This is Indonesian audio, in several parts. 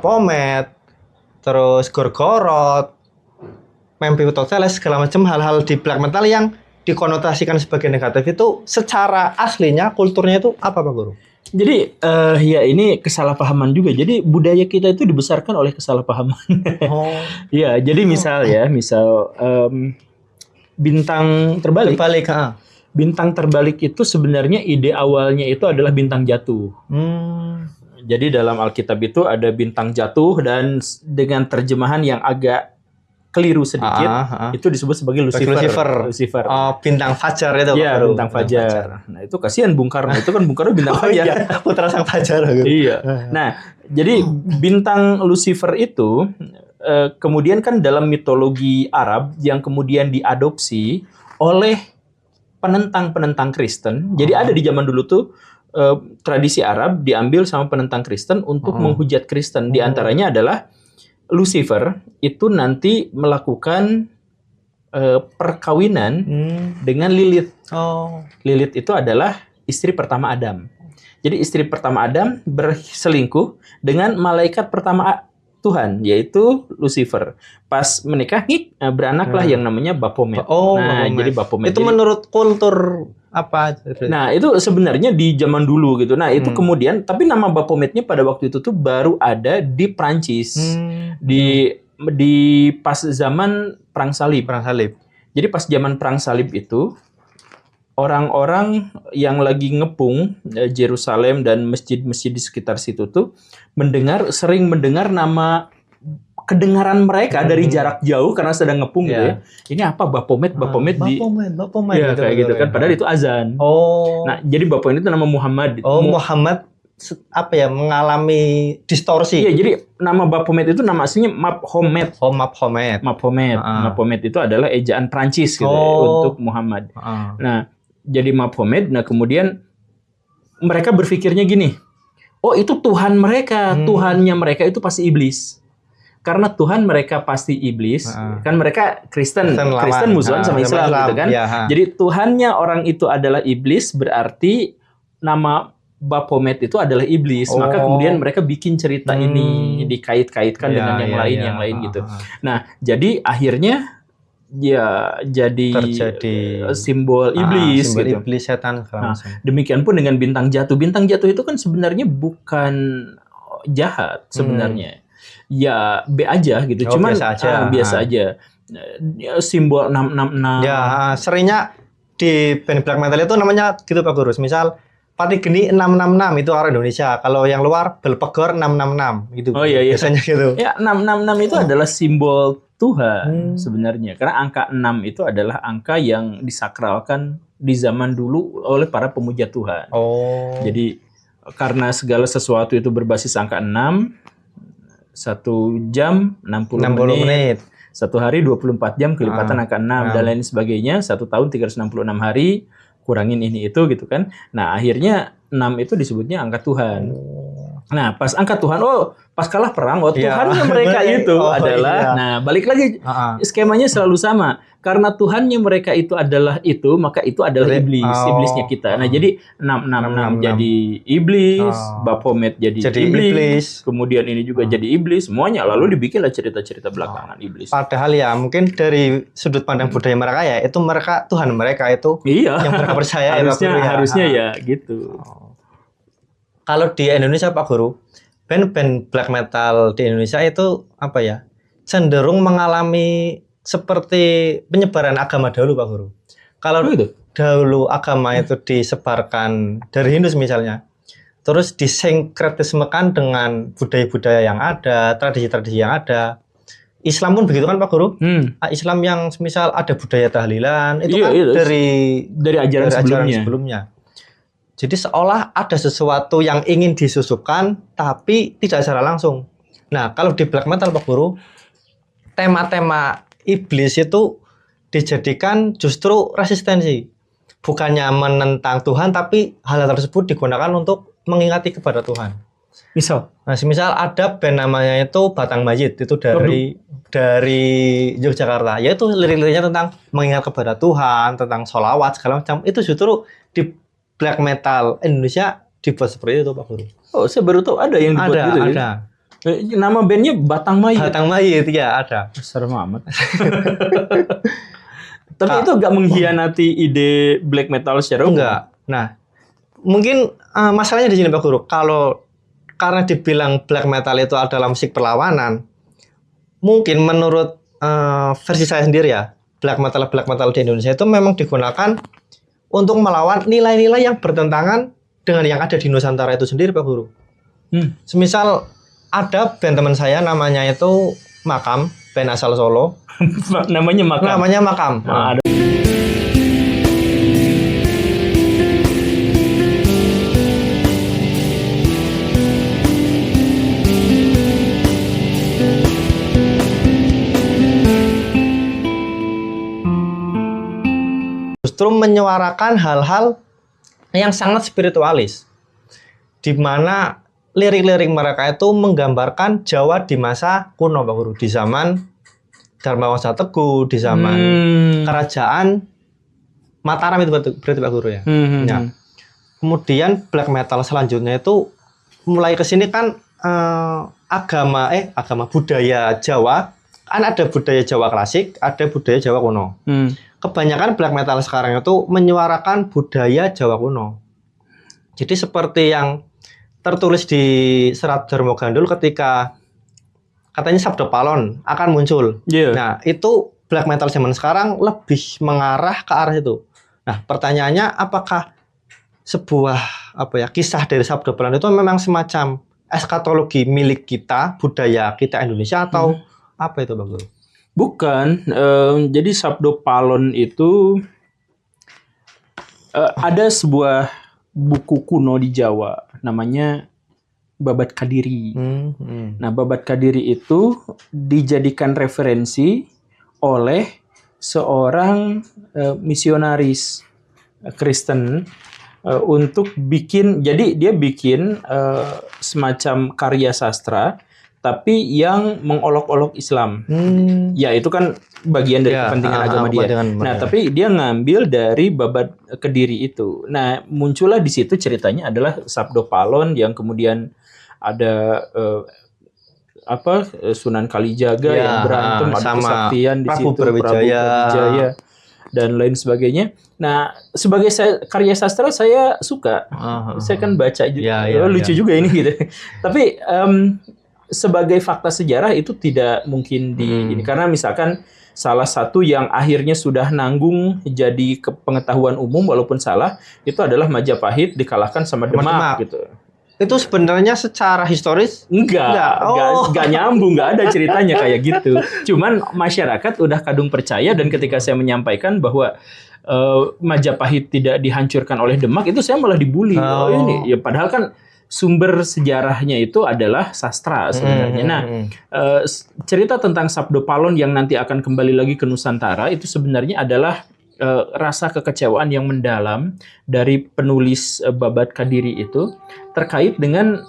Pomet, terus Gorgoroth, Mempi Utoteles, segala macam hal-hal di black metal yang dikonotasikan sebagai negatif itu secara aslinya kulturnya itu apa Pak Guru? Jadi ya ini kesalahpahaman juga. Jadi budaya kita itu dibesarkan oleh kesalahpahaman. Oh, Ya, jadi misal bintang terbalik. Bintang terbalik itu sebenarnya ide awalnya itu adalah bintang jatuh. Jadi dalam Alkitab itu ada bintang jatuh dan dengan terjemahan yang agak keliru sedikit, itu disebut sebagai Lucifer. Oh, bintang fajar itu. Iya, bintang fajar. Nah, itu kasihan Bung Karno. Itu kan Bung Karno bintang fajar. Iya, putra sang fajar. Iya. Nah, jadi bintang Lucifer itu kemudian kan dalam mitologi Arab yang kemudian diadopsi oleh penentang-penentang Kristen. Jadi ada di zaman dulu tuh tradisi Arab diambil sama penentang Kristen untuk menghujat Kristen. Di antaranya adalah Lucifer itu nanti melakukan perkawinan dengan Lilith. Lilith itu adalah istri pertama Adam. Jadi istri pertama Adam berselingkuh dengan malaikat pertama Tuhan, yaitu Lucifer. Pas menikah, beranaklah yang namanya Baphomet. Baphomet. Jadi Baphomet. Itu menurut kultur apa? Nah, itu sebenarnya di zaman dulu gitu. Nah, itu kemudian, tapi nama Baphometnya pada waktu itu tuh baru ada di Prancis. Di pas zaman Perang Salib. Jadi pas zaman Perang Salib itu, orang-orang yang lagi ngepung Yerusalem dan masjid-masjid di sekitar situ tuh sering mendengar nama kedengaran mereka dari jarak jauh karena sedang ngepung gitu ya. Ini apa Baphomet Baphomet ya, kayak gitu kan. Padahal itu azan. Nah, jadi Baphomet itu nama Muhammad. Muhammad mengalami distorsi. Iya, jadi nama Baphomet itu nama aslinya Maphomet. Maphomet itu adalah ejaan Prancis gitu untuk Muhammad. Nah, jadi Maphomet. Nah, kemudian mereka berpikirnya gini. Oh, itu Tuhan mereka. Tuhannya mereka itu pasti iblis. Karena Tuhan mereka pasti iblis. Kan mereka Kristen musuhan sama Islam gitu kan. Jadi Tuhannya orang itu adalah iblis, berarti nama Baphomet itu adalah iblis. Maka kemudian mereka bikin cerita ini dikait-kaitkan dengan yang lain gitu. Nah, jadi akhirnya ya terjadi simbol iblis gitu. Iblis, setan. Demikian pun dengan bintang jatuh. Bintang jatuh itu kan sebenarnya bukan jahat sebenarnya. Ya B aja gitu. Cuman biasa aja. Simbol 666. Ya, seringnya di band black metal itu namanya gitu Pak Guru. Misal Pati Geni 666 itu orang Indonesia. Kalau yang luar Belpegor 666 gitu. Iya. Biasanya gitu. Ya, 666 itu adalah simbol Tuhan sebenarnya. Karena angka 6 itu adalah angka yang disakralkan di zaman dulu oleh para pemuja Tuhan. Jadi karena segala sesuatu itu berbasis angka 6, 1 jam 60 menit. 1 hari 24 jam kelipatan angka 6 dan lain sebagainya. 1 tahun 366 hari kurangin ini itu gitu kan. Nah, akhirnya 6 itu disebutnya angka Tuhan. Nah, pas angka Tuhan, pas kalah perang, Tuhannya mereka itu adalah, nah balik lagi skemanya selalu sama. Karena Tuhannya mereka itu adalah itu, maka itu adalah iblis, iblisnya kita. Nah, jadi 666 jadi iblis, Baphomet jadi iblis, kemudian ini juga jadi iblis, semuanya. Lalu dibikinlah cerita-cerita belakangan iblis. Padahal ya mungkin dari sudut pandang budaya mereka ya, itu mereka Tuhan mereka itu yang mereka percaya. harusnya ya gitu. Kalau di Indonesia Pak Guru, band-band black metal di Indonesia itu apa ya? Cenderung mengalami seperti penyebaran agama dahulu Pak Guru. Kalau dahulu agama itu disebarkan dari Hindu misalnya, terus disinkretismekan dengan budaya-budaya yang ada, tradisi-tradisi yang ada. Islam pun begitu kan Pak Guru? Islam yang misal ada budaya tahlilan itu kan dari ajaran sebelumnya. Jadi seolah ada sesuatu yang ingin disusupkan tapi tidak secara langsung. Nah, kalau di black metal Pak Guru, tema-tema iblis itu dijadikan justru resistensi. Bukannya menentang Tuhan, tapi hal tersebut digunakan untuk mengingati kepada Tuhan. Misal ada band namanya itu Batang Mayit, itu dari Yogyakarta. Yaitu lirik-liriknya tentang mengingat kepada Tuhan, tentang sholawat segala macam. Itu justru di black metal Indonesia dibuat seperti itu Pak Guru. Saya baru tahu ada yang dibuat gitu. Ada. Nama bandnya Batang Mayit. Batang Mayit ya ada. Serem amat. Tapi itu gak mengkhianati ide black metal secara umum? Enggak. Nah, mungkin masalahnya di sini Pak Guru. Kalau karena dibilang black metal itu adalah musik perlawanan, mungkin menurut versi saya sendiri ya, black metal di Indonesia itu memang digunakan untuk melawan nilai-nilai yang bertentangan dengan yang ada di Nusantara itu sendiri Pak Guru. Semisal ada band teman saya namanya itu Makam, band asal Solo. Namanya Makam. Nah, ada. Justru menyuarakan hal-hal yang sangat spiritualis, di mana lirik-lirik mereka itu menggambarkan Jawa di masa kuno Pak Guru, di zaman Dharmawangsa Teguh, di zaman kerajaan Mataram itu berarti Pak Guru ya. Nah, kemudian black metal selanjutnya itu mulai ke sini kan agama budaya Jawa, kan ada budaya Jawa klasik, ada budaya Jawa kuno. Kebanyakan black metal sekarang itu menyuarakan budaya Jawa kuno. Jadi seperti yang tertulis di Serat Darmo Gandul ketika katanya Sabdo Palon akan muncul. Nah, itu black metal zaman sekarang lebih mengarah ke arah itu. Nah, pertanyaannya apakah sebuah kisah dari Sabdo Palon itu memang semacam eskatologi milik kita, budaya kita Indonesia atau apa itu Bang Guru? Bukan, jadi Sabdo Palon itu ada sebuah buku kuno di Jawa namanya Babad Kadiri. Nah, Babad Kadiri itu dijadikan referensi oleh seorang misionaris Kristen untuk bikin, jadi dia bikin semacam karya sastra tapi yang mengolok-olok Islam. Ya, itu kan bagian dari kepentingan agama dia. Nah, tapi dia ngambil dari Babad Kediri itu. Nah, muncullah di situ ceritanya adalah Sabdo Palon yang kemudian ada Sunan Kalijaga yang berantem, ada kesaktian di situ, Prabu Brawijaya dan lain sebagainya. Nah, sebagai karya sastra saya suka. Saya kan baca juga. Lucu juga ini gitu. Tapi sebagai fakta sejarah itu tidak mungkin ini, karena misalkan salah satu yang akhirnya sudah nanggung jadi pengetahuan umum walaupun salah itu adalah Majapahit dikalahkan sama Demak gitu. Itu sebenarnya secara historis enggak nyambung, enggak ada ceritanya kayak gitu. Cuman masyarakat udah kadung percaya, dan ketika saya menyampaikan bahwa Majapahit tidak dihancurkan oleh Demak, itu saya malah dibully. Ini ya, padahal kan sumber sejarahnya itu adalah sastra sebenarnya. Nah, cerita tentang Sabdo Palon yang nanti akan kembali lagi ke Nusantara itu sebenarnya adalah rasa kekecewaan yang mendalam dari penulis Babad Kadiri itu terkait dengan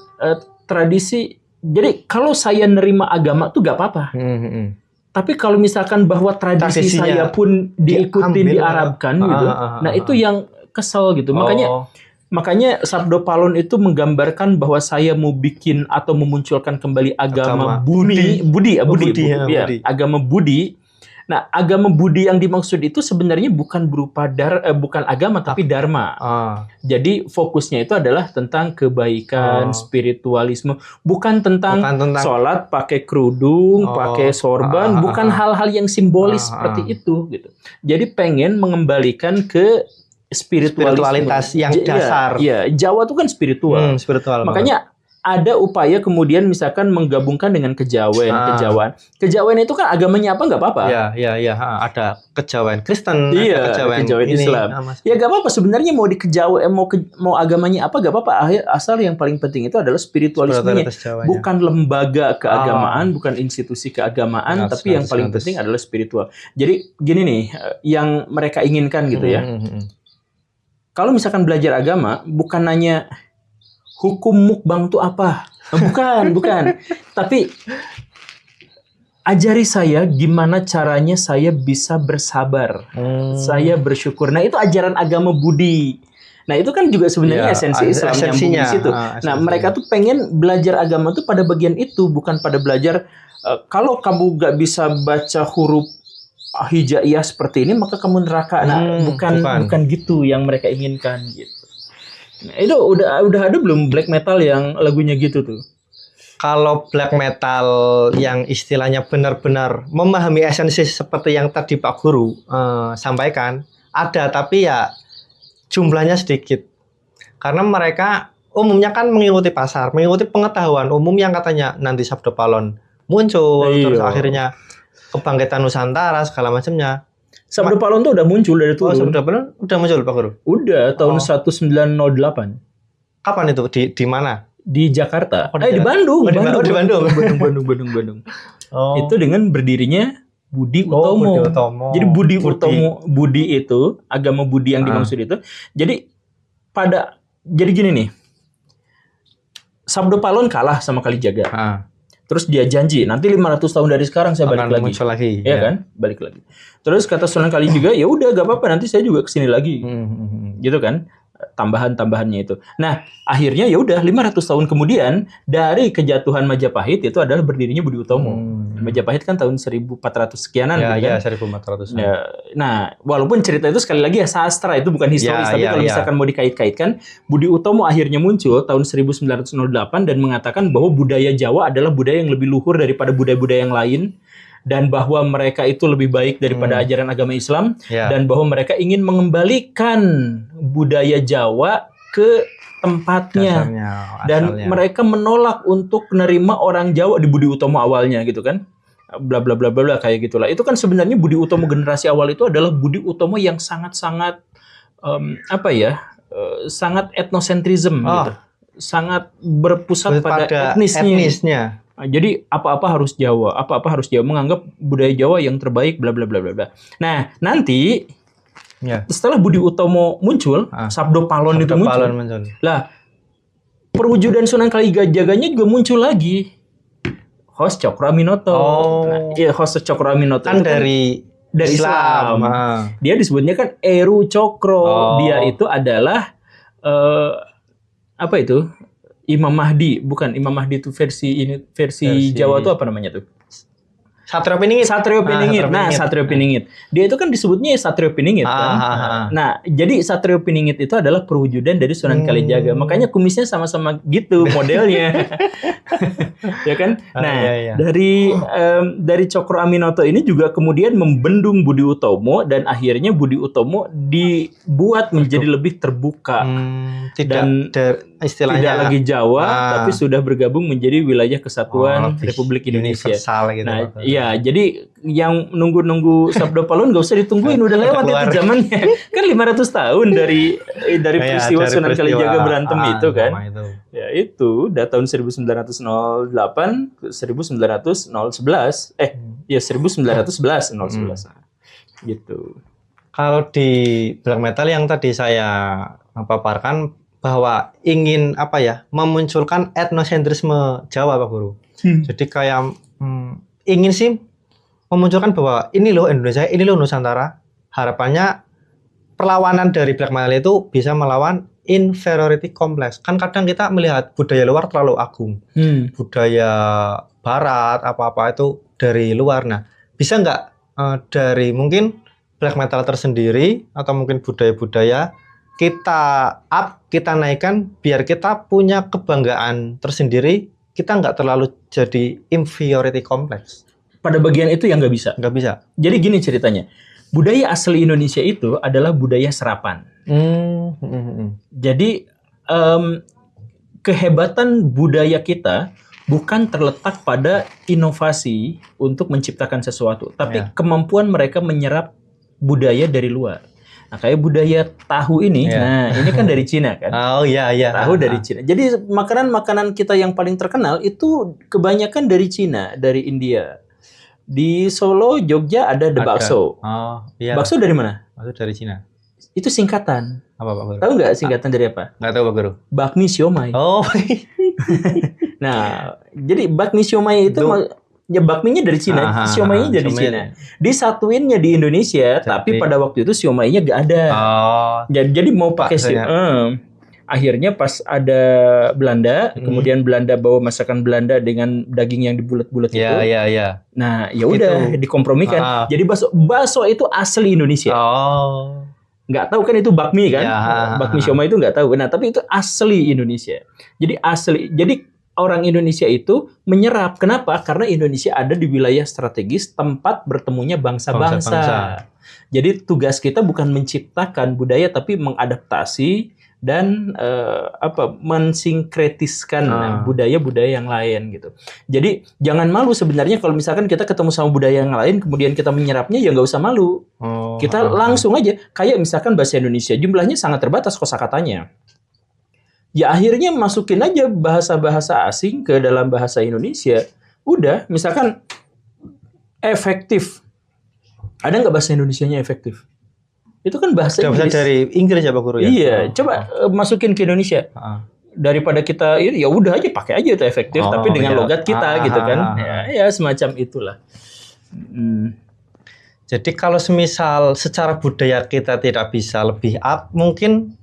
tradisi. Jadi kalau saya nerima agama tuh gak apa-apa. Tapi kalau misalkan bahwa tradisi saya pun diikutin, diarabkan gitu, nah itu yang kesel gitu. Makanya Sabdo Palon itu menggambarkan bahwa saya mau bikin atau memunculkan kembali agama budi. Agama budi. Nah, agama budi yang dimaksud itu sebenarnya bukan berupa bukan agama tapi dharma. Jadi fokusnya itu adalah tentang kebaikan, spiritualisme, bukan tentang sholat pakai kerudung, pakai sorban, bukan hal-hal yang simbolis seperti itu gitu. Jadi pengen mengembalikan ke spiritualitas yang dasar. Iya, Jawa itu kan spiritual. Makanya ada upaya kemudian misalkan menggabungkan dengan kejawen. Kejawen itu kan agamanya apa nggak apa-apa. Iya. Ada kejawen Kristen, ada kejawen Islam. Ya nggak apa-apa sebenarnya, mau di kejawen, mau agamanya apa nggak apa-apa. Asal yang paling penting itu adalah spiritualismenya. Bukan lembaga keagamaan, bukan institusi keagamaan, tapi yang paling penting adalah spiritual. Jadi gini nih, yang mereka inginkan gitu ya. Kalau misalkan belajar agama, bukan nanya hukum mukbang itu apa. Bukan. Tapi ajari saya gimana caranya saya bisa bersabar. Saya bersyukur. Nah, itu ajaran agama budi. Nah itu kan juga sebenarnya Ya, esensi Islam nyambung di situ. Nah mereka tuh pengen belajar agama tuh pada bagian itu, bukan pada belajar kalau kamu gak bisa baca huruf hijaiyah seperti ini maka kamu neraka. Nah bukan gitu yang mereka inginkan gitu. Nah, itu udah ada belum black metal yang lagunya gitu tuh? Kalau black metal yang istilahnya benar-benar memahami esensi seperti yang tadi Pak Guru sampaikan, ada, tapi ya jumlahnya sedikit. Karena mereka umumnya kan mengikuti pasar, mengikuti pengetahuan umum yang katanya nanti Sabdo Palon muncul, terus akhirnya kebangkitan Nusantara segala macamnya. Sabdo Palon tuh udah muncul dari turun. Sabdo Palon udah muncul Pak Guru? Udah tahun 1908. Kapan itu? Di mana? Di Jakarta. Di Bandung. Di Bandung. Bandung. Itu dengan berdirinya Budi Utomo. Jadi Budi itu agama Budi yang dimaksud itu. Jadi gini nih. Sabdo Palon kalah sama Kalijaga. Terus dia janji nanti 500 tahun dari sekarang saya balik lagi. Muncul lagi. Ya kan? Balik lagi. Terus kata Sunan Kalijaga, ya udah gak apa-apa nanti saya juga kesini lagi. Gitu kan? Tambahannya itu. Nah, akhirnya ya udah 500 tahun kemudian dari kejatuhan Majapahit itu adalah berdirinya Budi Utomo. Majapahit kan tahun 1400 sekianan ya, gitu kan. Ya, 1400. Ya, nah, walaupun cerita itu sekali lagi ya sastra, itu bukan historis, tapi kalau misalkan mau dikait-kaitkan, Budi Utomo akhirnya muncul tahun 1908 dan mengatakan bahwa budaya Jawa adalah budaya yang lebih luhur daripada budaya-budaya yang lain. Dan bahwa mereka itu lebih baik daripada ajaran agama Islam, dan bahwa mereka ingin mengembalikan budaya Jawa ke tempatnya. Dan mereka menolak untuk menerima orang Jawa di Budi Utomo awalnya gitu kan, bla bla bla bla kayak gitulah. Itu kan sebenarnya Budi Utomo generasi awal itu adalah Budi Utomo yang sangat-sangat sangat etnosentrism gitu, sangat berpusat pada etnisnya. Jadi apa-apa harus Jawa, menganggap budaya Jawa yang terbaik, bla bla bla bla bla. Nah, nanti setelah Budi Utomo muncul, Sabdo Palon itu muncul. Lah, perwujudan Sunan Kalijaganya juga muncul lagi. Host Cokro Aminoto. Host Cokro Aminoto kan dari Islam. Dia disebutnya kan Eru Cokro. Dia itu adalah Imam Mahdi, bukan Imam Mahdi itu versi Jawa itu apa namanya tuh? Satrio Piningit. Satrio Piningit. Dia itu kan disebutnya Satrio Piningit kan. Nah, jadi Satrio Piningit itu adalah perwujudan dari Sunan Kalijaga. Makanya kumisnya sama-sama gitu modelnya. Ya kan? Nah, dari Cokro Aminoto ini juga kemudian membendung Budi Utomo dan akhirnya Budi Utomo dibuat menjadi lebih terbuka. Istilahnya tidak lagi Jawa, tapi sudah bergabung menjadi wilayah kesatuan Republik Indonesia. Gitu, nah, iya, jadi yang nunggu Sabdo Palon gak usah ditungguin, udah lewat itu zamannya. Kan 500 tahun dari peristiwa Sunan Kalijaga berantem itu kan. Ya itu udah tahun 1908 1911. 1911. Gitu. Kalau di black metal yang tadi saya paparkan bahwa ingin memunculkan etnosentrisme Jawa Pak Guru. Jadi kayak ingin sih memunculkan bahwa ini loh Indonesia, ini loh Nusantara. Harapannya perlawanan dari black metal itu bisa melawan inferiority complex. Kan kadang kita melihat budaya luar terlalu agung. Budaya barat apa-apa itu dari luar. Nah, bisa nggak dari mungkin black metal tersendiri atau mungkin budaya-budaya kita naikkan biar kita punya kebanggaan tersendiri, kita nggak terlalu jadi inferiority complex. Pada bagian itu yang nggak bisa. Nggak bisa. Jadi gini ceritanya, budaya asli Indonesia itu adalah budaya serapan. Jadi kehebatan budaya kita bukan terletak pada inovasi untuk menciptakan sesuatu, tapi kemampuan mereka menyerap budaya dari luar. Nah, kayak budaya tahu ini, nah ini kan dari Cina kan? Oh iya. Tahu dari Cina. Jadi makanan kita yang paling terkenal itu kebanyakan dari Cina, dari India. Di Solo, Jogja ada bakso. Oh iya. Bakso dari mana? Bakso dari Cina. Itu singkatan. Apa Pak Guru? Tahu nggak singkatan dari apa? Nggak tahu Pak Guru. Bakmi siomay. Oh. Nah, jadi bakmi siomay itu Ya bakminya dari Cina, siomainya dari Cina. Disatuinnya di Indonesia, tapi pada waktu itu siomainya gak ada. Jadi mau pakai akhirnya pas ada Belanda, kemudian Belanda bawa masakan Belanda dengan daging yang dibulet-bulet itu. Nah, ya udah dikompromikan. Jadi bakso itu asli Indonesia. Nggak tahu kan itu bakmi kan? Bakmi siomay itu nggak tahu. Nah, tapi itu asli Indonesia. Jadi asli. Jadi orang Indonesia itu menyerap. Kenapa? Karena Indonesia ada di wilayah strategis tempat bertemunya bangsa-bangsa. Jadi tugas kita bukan menciptakan budaya tapi mengadaptasi dan mensinkretiskan budaya-budaya yang lain gitu. Jadi jangan malu sebenarnya kalau misalkan kita ketemu sama budaya yang lain kemudian kita menyerapnya, ya nggak usah malu. Kita langsung aja. Kayak misalkan bahasa Indonesia jumlahnya sangat terbatas kosakatanya. Ya akhirnya masukin aja bahasa-bahasa asing ke dalam bahasa Indonesia. Udah, misalkan efektif. Ada nggak bahasa Indonesianya efektif? Itu kan bahasa Inggris. Dari Inggris ya Pak Guru ya? Iya, coba masukin ke Indonesia. Daripada kita, ya udah aja pakai aja itu efektif, tapi dengan logat kita gitu kan. Ya semacam itulah. Jadi kalau semisal secara budaya kita tidak bisa lebih up, mungkin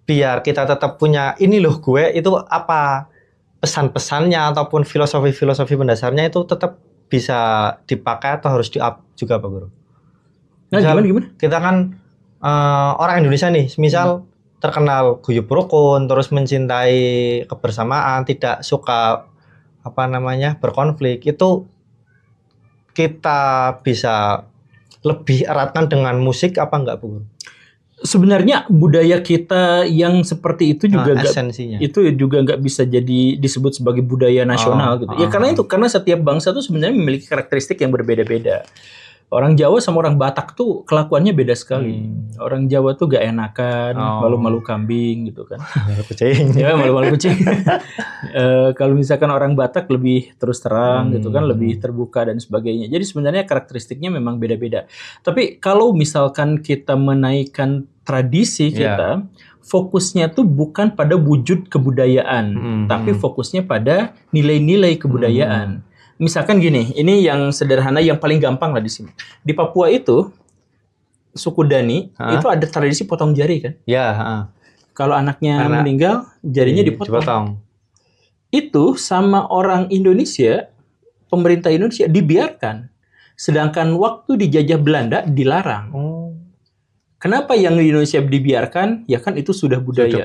biar kita tetap punya ini loh gue itu apa pesan-pesannya ataupun filosofi-filosofi mendasarnya itu tetap bisa dipakai atau harus di-up juga Pak Guru. Nah, gimana? Kita kan orang Indonesia nih, misal terkenal guyub rukun, terus mencintai kebersamaan, tidak suka berkonflik, itu kita bisa lebih eratkan dengan musik apa enggak Bu Guru? Sebenarnya budaya kita yang seperti itu juga esensinya. Itu juga nggak bisa jadi disebut sebagai budaya nasional gitu. Ya karena setiap bangsa tuh sebenarnya memiliki karakteristik yang berbeda-beda. Orang Jawa sama orang Batak tuh kelakuannya beda sekali. Orang Jawa tuh gak enakan, malu-malu kambing gitu kan. Malu kucing. Ya malu-malu kucing. Kalau misalkan orang Batak lebih terus terang gitu kan, lebih terbuka dan sebagainya. Jadi sebenarnya karakteristiknya memang beda-beda. Tapi kalau misalkan kita menaikkan tradisi kita, fokusnya tuh bukan pada wujud kebudayaan, tapi fokusnya pada nilai-nilai kebudayaan. Misalkan gini, ini yang sederhana, yang paling gampang lah di sini. Di Papua itu, suku Dani, itu ada tradisi potong jari kan? Kalau anaknya meninggal, jarinya dipotong. Itu sama orang Indonesia, pemerintah Indonesia dibiarkan. Sedangkan waktu dijajah Belanda dilarang. Kenapa yang di Indonesia dibiarkan? Ya kan itu sudah budaya.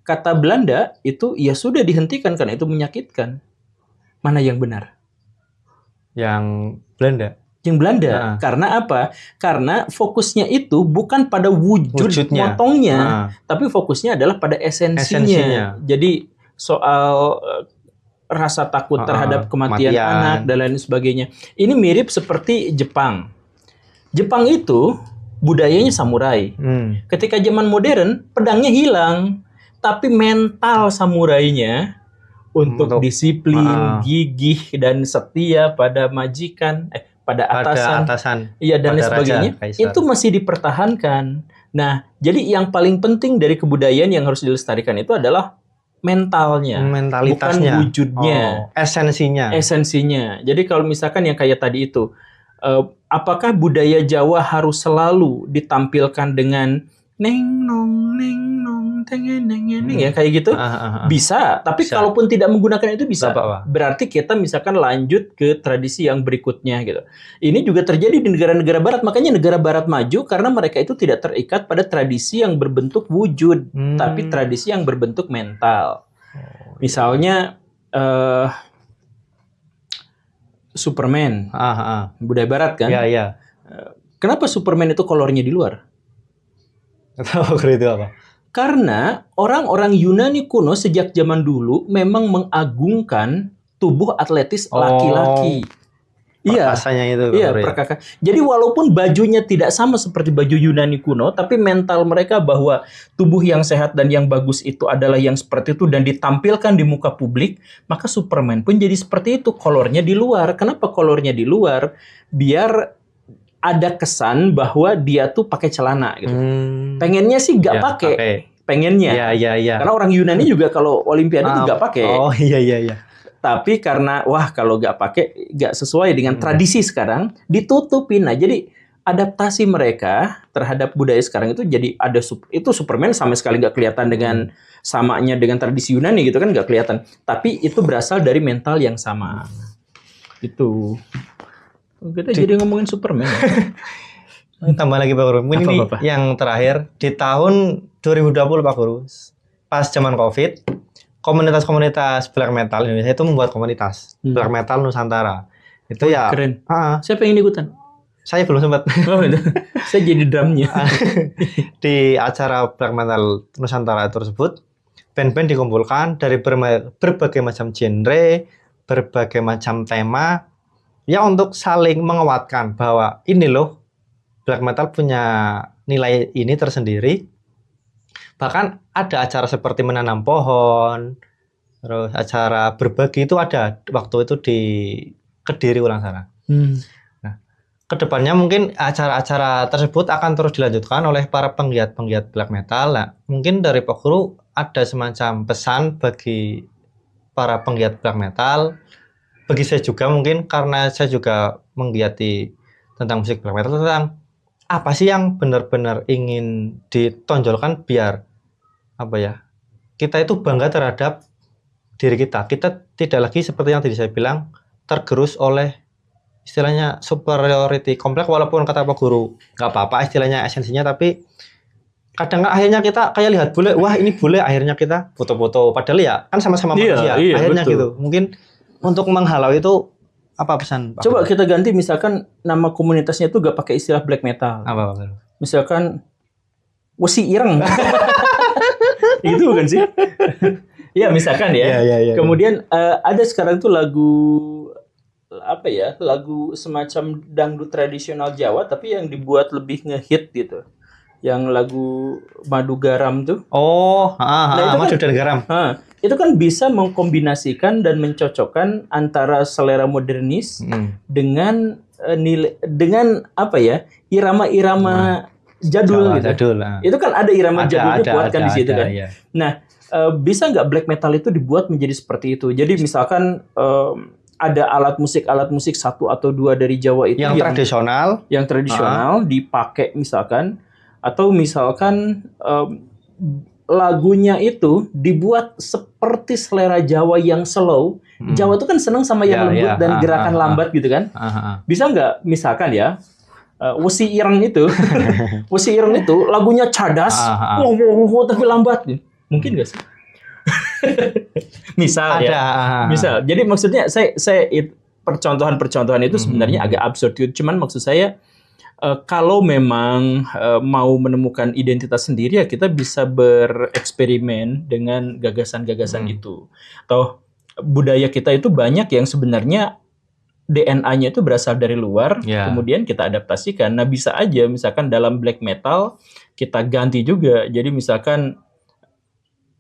Kata Belanda itu ya sudah dihentikan karena itu menyakitkan. Mana yang benar? Yang Belanda. Yang Belanda. Karena apa? Karena fokusnya itu bukan pada wujudnya, motongnya, tapi fokusnya adalah pada esensinya. Jadi soal rasa takut terhadap kematian anak dan lain sebagainya. Ini mirip seperti Jepang. Jepang itu budayanya samurai. Ketika zaman modern, pedangnya hilang, tapi mental samurainya untuk disiplin, gigih dan setia pada majikan, pada atasan, iya dan lain sebagainya, itu masih dipertahankan. Nah, jadi yang paling penting dari kebudayaan yang harus dilestarikan itu adalah mentalnya, mentalitasnya, bukan wujudnya, esensinya. Jadi kalau misalkan yang kayak tadi itu, apakah budaya Jawa harus selalu ditampilkan dengan neng nong teng ya kayak gitu? Bisa, tapi kalaupun tidak menggunakan itu bisa. Berarti kita misalkan lanjut ke tradisi yang berikutnya gitu. Ini juga terjadi di negara-negara barat, makanya negara barat maju karena mereka itu tidak terikat pada tradisi yang berbentuk wujud, tapi tradisi yang berbentuk mental. Misalnya Superman, budaya barat kan? Iya. Kenapa Superman itu kolornya di luar? Tahu itu apa? Karena orang-orang Yunani kuno sejak zaman dulu memang mengagungkan tubuh atletis laki-laki. Perkasanya itu. Iya, perkasa. Jadi walaupun bajunya tidak sama seperti baju Yunani kuno, tapi mental mereka bahwa tubuh yang sehat dan yang bagus itu adalah yang seperti itu dan ditampilkan di muka publik, maka Superman pun jadi seperti itu, kolornya di luar. Kenapa kolornya di luar? Biar ada kesan bahwa dia tuh pakai celana gitu. Pengennya sih nggak pakai. Pengennya. Iya. Karena orang Yunani juga kalau Olimpiade tuh nggak pakai. Oh iya. Tapi karena kalau nggak pakai nggak sesuai dengan tradisi sekarang, ditutupin. Nah, jadi adaptasi mereka terhadap budaya sekarang itu jadi itu Superman sama sekali nggak kelihatan dengan samanya dengan tradisi Yunani gitu kan, nggak kelihatan. Tapi itu berasal dari mental yang sama. Itu. Kita jadi ngomongin Superman. Tambah lagi Pak Guru. Ini yang terakhir di tahun 2020 Pak Guru. Pas zaman Covid, komunitas-komunitas black metal Indonesia itu membuat komunitas black metal Nusantara. Itu ya keren. Saya pengen ikutan. Saya belum sempat. Saya jadi drumnya. Di acara black metal Nusantara tersebut, band-band dikumpulkan dari berbagai macam genre, berbagai macam tema, ya untuk saling menguatkan bahwa ini loh black metal punya nilai ini tersendiri. Bahkan ada acara seperti menanam pohon, terus acara berbagi itu ada waktu itu di Kediri ulang sana. Nah, kedepannya mungkin acara-acara tersebut akan terus dilanjutkan oleh para penggiat-penggiat black metal. Nah, mungkin dari Pak Guru ada semacam pesan bagi para penggiat black metal, bagi saya juga mungkin karena saya juga menggiati tentang musik black metal, tentang apa sih yang benar-benar ingin ditonjolkan biar kita itu bangga terhadap diri kita. Kita tidak lagi seperti yang tadi saya bilang tergerus oleh istilahnya superiority complex, walaupun kata Pak Guru nggak apa-apa istilahnya esensinya, tapi kadang akhirnya kita kayak lihat bule, wah ini bule, akhirnya kita foto-foto, padahal ya kan sama-sama manusia. Akhirnya betul. Gitu. Mungkin untuk menghalau itu apa pesan Pak? Coba kita ganti misalkan nama komunitasnya itu gak pakai istilah black metal. Apa? Misalkan Wesi Ireng. Itu bukan sih? Ya misalkan ya. Kemudian ada sekarang tuh lagu lagu semacam dangdut tradisional Jawa tapi yang dibuat lebih ngehit gitu. Yang lagu Madu Garam tuh. Nah, Madu dan Garam. Itu kan bisa mengkombinasikan dan mencocokkan antara selera modernis dengan irama-irama jadul gitu. Itu kan ada irama jadul dikuatkan di situ kan. Iya. Nah, bisa nggak black metal itu dibuat menjadi seperti itu? Jadi misalkan ada alat musik satu atau dua dari Jawa itu yang tradisional dipakai misalkan, atau misalkan lagunya itu dibuat seperti selera Jawa yang slow. Jawa itu kan senang sama yang lembut dan gerakan lambat gitu kan. Bisa nggak misalkan ya Wesi Ireng itu lagunya cadas, tapi lambat. Mungkin nggak sih? Misal. Jadi maksudnya saya percontohan itu sebenarnya agak absurd. Cuman maksud saya kalau memang mau menemukan identitas sendiri ya kita bisa bereksperimen dengan gagasan-gagasan itu. Atau budaya kita itu banyak yang sebenarnya DNA-nya itu berasal dari luar, kemudian kita adaptasikan. Nah bisa aja misalkan dalam black metal kita ganti juga. Jadi misalkan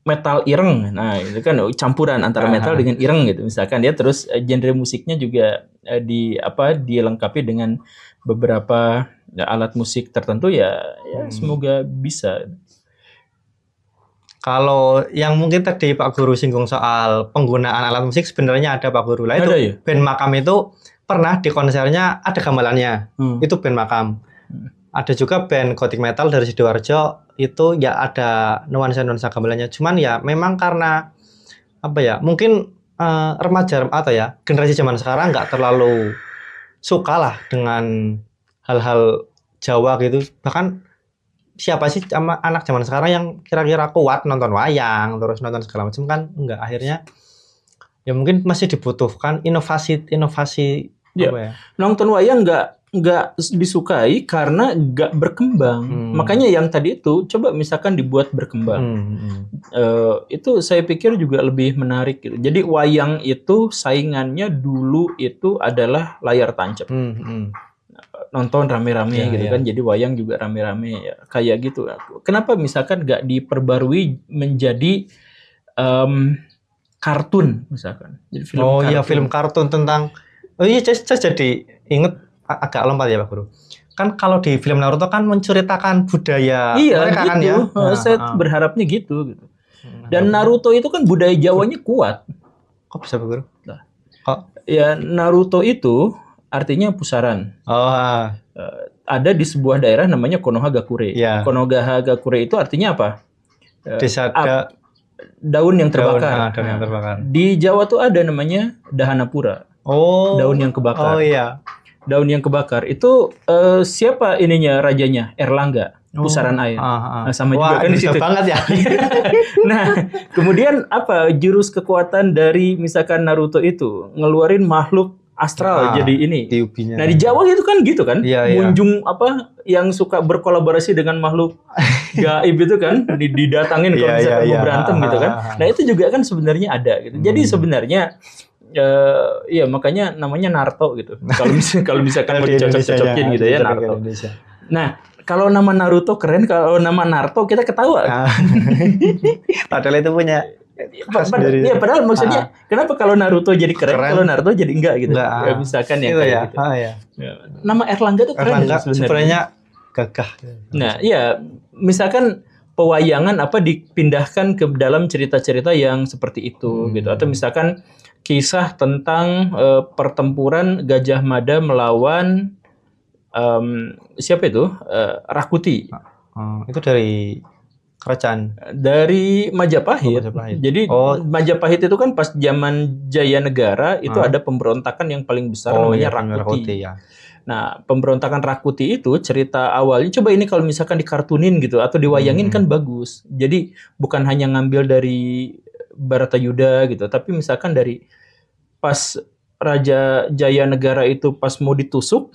metal ireng, nah itu kan campuran antara metal dengan ireng gitu. Misalkan dia terus genre musiknya juga dilengkapi dengan beberapa alat musik tertentu ya semoga bisa. Kalau yang mungkin tadi Pak Guru singgung soal penggunaan alat musik, sebenarnya ada Pak Guru lah itu ya? Band Makam itu pernah di konsernya ada gamelannya, itu band Makam. Ada juga band gothic metal dari Sidoarjo itu ya ada nuansa gamelannya. Cuman ya memang karena mungkin remaja atau generasi zaman sekarang nggak terlalu suka lah dengan hal-hal Jawa gitu. Bahkan siapa sih anak zaman sekarang yang kira-kira kuat nonton wayang terus nonton segala macam kan enggak. Akhirnya ya mungkin masih dibutuhkan inovasi nonton wayang nggak disukai karena nggak berkembang. Makanya yang tadi itu coba misalkan dibuat berkembang. Itu saya pikir juga lebih menarik gitu. Jadi wayang itu saingannya dulu itu adalah layar tancap. Nonton rame-rame gitu kan. Jadi wayang juga rame-rame ya. Kayak gitu. Kenapa misalkan nggak diperbarui menjadi kartun misalkan. Jadi film kartun tentang saya jadi inget agak lompat ya Pak Guru. Kan kalau di film Naruto kan menceritakan budaya mereka gitu. Kan ya. Saya berharapnya gitu. Dan Naruto itu kan budaya Jawanya kuat. Kok bisa Pak Guru? Nah, Ya, Naruto itu artinya pusaran. Ada di sebuah daerah namanya Konohagakure. Ya. Konohagakure itu artinya apa? Desa daun yang terbakar. Daun yang terbakar. Di Jawa tuh ada namanya Dahanapura. Daun yang kebakar. Iya. Daun yang kebakar itu siapa ininya rajanya? Erlangga, pusaran air. Nah, sama juga kan di situ. Banget ya. Nah, kemudian apa jurus kekuatan dari misalkan Naruto itu ngeluarin makhluk astral jadi ini. Tiubinya. Nah, di Jawa itu kan gitu kan. Iya. Munjung apa yang suka berkolaborasi dengan makhluk gaib itu kan didatangin kalau misalkan mau berantem gitu kan. Nah, itu juga kan sebenarnya ada gitu. Jadi sebenarnya iya makanya namanya Naruto gitu. Kalau misalkan mau dicocok-cocokin gitu ya Naruto. Nah, kalau nama Naruto keren, kalau nama Naruto kita ketawa. Padahal itu punya padahal maksudnya kenapa kalau Naruto jadi keren, kalau Naruto jadi enggak gitu. Ya, misalkan yang kayak gitu. Nama Erlangga tuh keren sebenarnya gagah. Nah, iya, misalkan pewayangan apa dipindahkan ke dalam cerita-cerita yang seperti itu gitu, atau misalkan kisah tentang pertempuran Gajah Mada melawan siapa itu? Rakuti. Itu dari kerajaan dari Majapahit. Jadi Majapahit itu kan pas zaman Jaya Negara itu ada pemberontakan yang paling besar namanya Rakuti. Nah, pemberontakan Rakuti itu cerita awalnya coba ini kalau misalkan dikartunin gitu atau diwayangin kan bagus. Jadi bukan hanya ngambil dari Baratayuda gitu, tapi misalkan dari pas Raja Jaya Negara itu pas mau ditusuk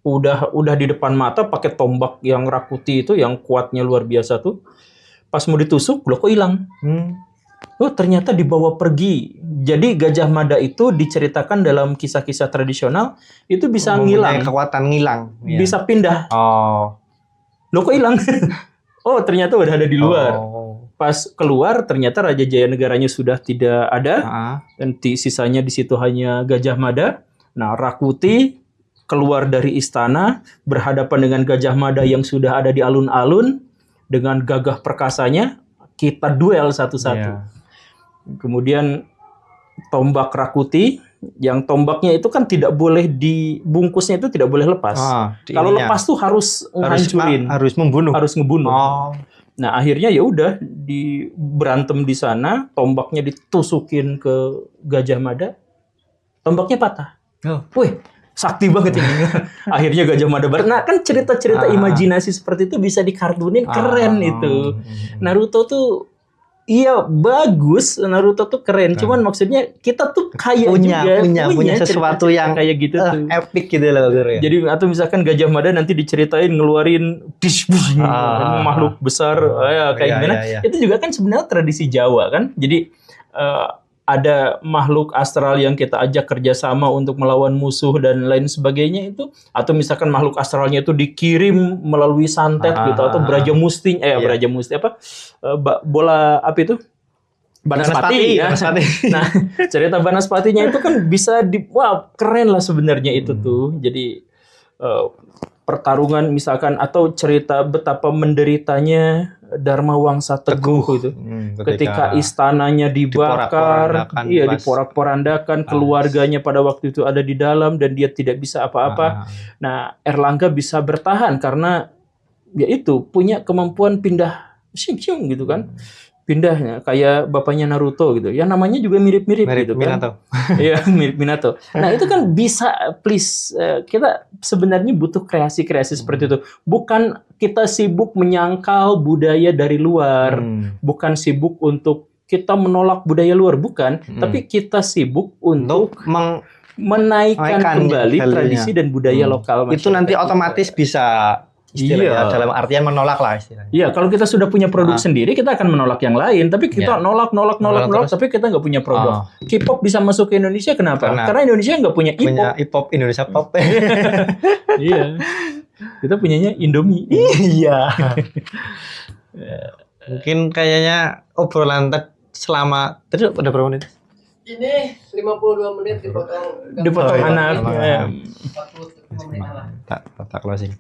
udah di depan mata pakai tombak yang Rakuti itu yang kuatnya luar biasa tuh. Pas mau ditusuk, loh kok hilang? Oh, ternyata dibawa pergi. Jadi Gajah Mada itu diceritakan dalam kisah-kisah tradisional itu bisa ngilang. Kekuatan ngilang. Bisa pindah. Loh kok hilang? Oh, ternyata udah ada di luar. Pas keluar ternyata Raja Jaya Negaranya sudah tidak ada. Dan sisanya di situ hanya Gajah Mada. Nah, Rakuti keluar dari istana berhadapan dengan Gajah Mada yang sudah ada di alun-alun. Dengan gagah perkasanya, kita duel satu-satu. Kemudian tombak Rakuti, yang tombaknya itu kan tidak boleh dibungkusnya itu tidak boleh lepas. Kalau lepas tuh harus ngancurin, harus membunuh, harus ngebunuh. Nah akhirnya ya udah berantem di sana, tombaknya ditusukin ke Gajah Mada, tombaknya patah. Wih. Sakti banget ini. Akhirnya Gajah Mada barat. Nah kan cerita-cerita imajinasi seperti itu bisa dikartunin keren itu. Naruto tuh iya bagus. Naruto tuh keren. Cuman maksudnya kita tuh kayak punya sesuatu yang kayak gitu tuh. Epic gitu loh. Jadi atau misalkan Gajah Mada nanti diceritain ngeluarin makhluk besar kayak gimana. Itu juga kan sebenarnya tradisi Jawa kan. Jadi ada makhluk astral yang kita ajak kerjasama untuk melawan musuh dan lain sebagainya itu, atau misalkan makhluk astralnya itu dikirim melalui santet gitu, atau Braja Musti apa bola apa itu Banaspati ya. Nah cerita Banaspatinya itu kan bisa keren lah sebenarnya itu tuh. Jadi pertarungan misalkan atau cerita betapa menderitanya Dharma Wangsa Teguh itu ketika istananya dibakar, diporak-porandakan, keluarganya pada waktu itu ada di dalam dan dia tidak bisa apa-apa. Nah, Erlangga bisa bertahan karena ya itu punya kemampuan pindah siung gitu kan. Pindahnya kayak bapaknya Naruto gitu. Ya namanya juga mirip-mirip gitu kan. Iya, mirip Minato. Nah, itu kan bisa please kita sebenarnya butuh kreasi-kreasi seperti itu. Bukan kita sibuk menyangkal budaya dari luar, bukan sibuk untuk kita menolak budaya luar, bukan, tapi kita sibuk untuk menaikkan kembali tradisi dan budaya lokal masyarakat. Itu nanti otomatis bisa dalam artian menolak lah istilahnya. Iya, kalau kita sudah punya produk sendiri, kita akan menolak yang lain. Tapi kita nolak, tapi kita nggak punya produk. K-pop bisa masuk ke Indonesia, kenapa? Karena Indonesia nggak punya E-pop. Punya E-pop, Indonesia Pop. Iya. Kita punyanya Indomie. Iya. Mungkin kayaknya obrolan selama tadi udah berapa menit? Ini 52 menit dipotong anak. 45 menit lah. Tak closing.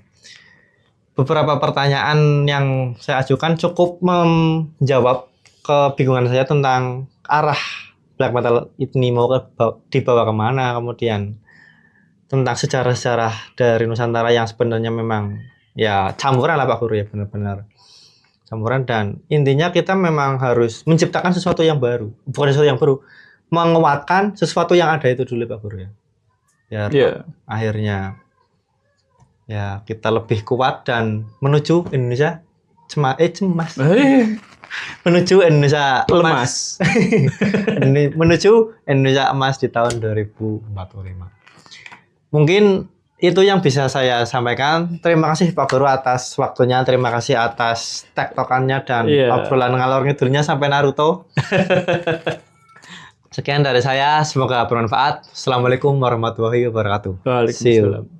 Beberapa pertanyaan yang saya ajukan cukup menjawab kebingungan saya tentang arah black metal ini mau dibawa kemana, kemudian tentang sejarah-sejarah dari Nusantara yang sebenarnya memang ya campuran lah Pak Guru ya, benar-benar campuran, dan intinya kita memang harus menciptakan sesuatu yang baru, bukan sesuatu yang baru, menguatkan sesuatu yang ada itu dulu Pak Guru ya. Biar akhirnya ya kita lebih kuat dan menuju Indonesia cemas. Menuju Indonesia lemas. Menuju Indonesia emas di tahun 2045. Mungkin itu yang bisa saya sampaikan. Terima kasih Pak Guru atas waktunya, terima kasih atas tektokannya dan obrolan ngalor ngidulnya sampai Naruto. Sekian dari saya, semoga bermanfaat. Assalamualaikum warahmatullahi wabarakatuh. Waalaikumsalam.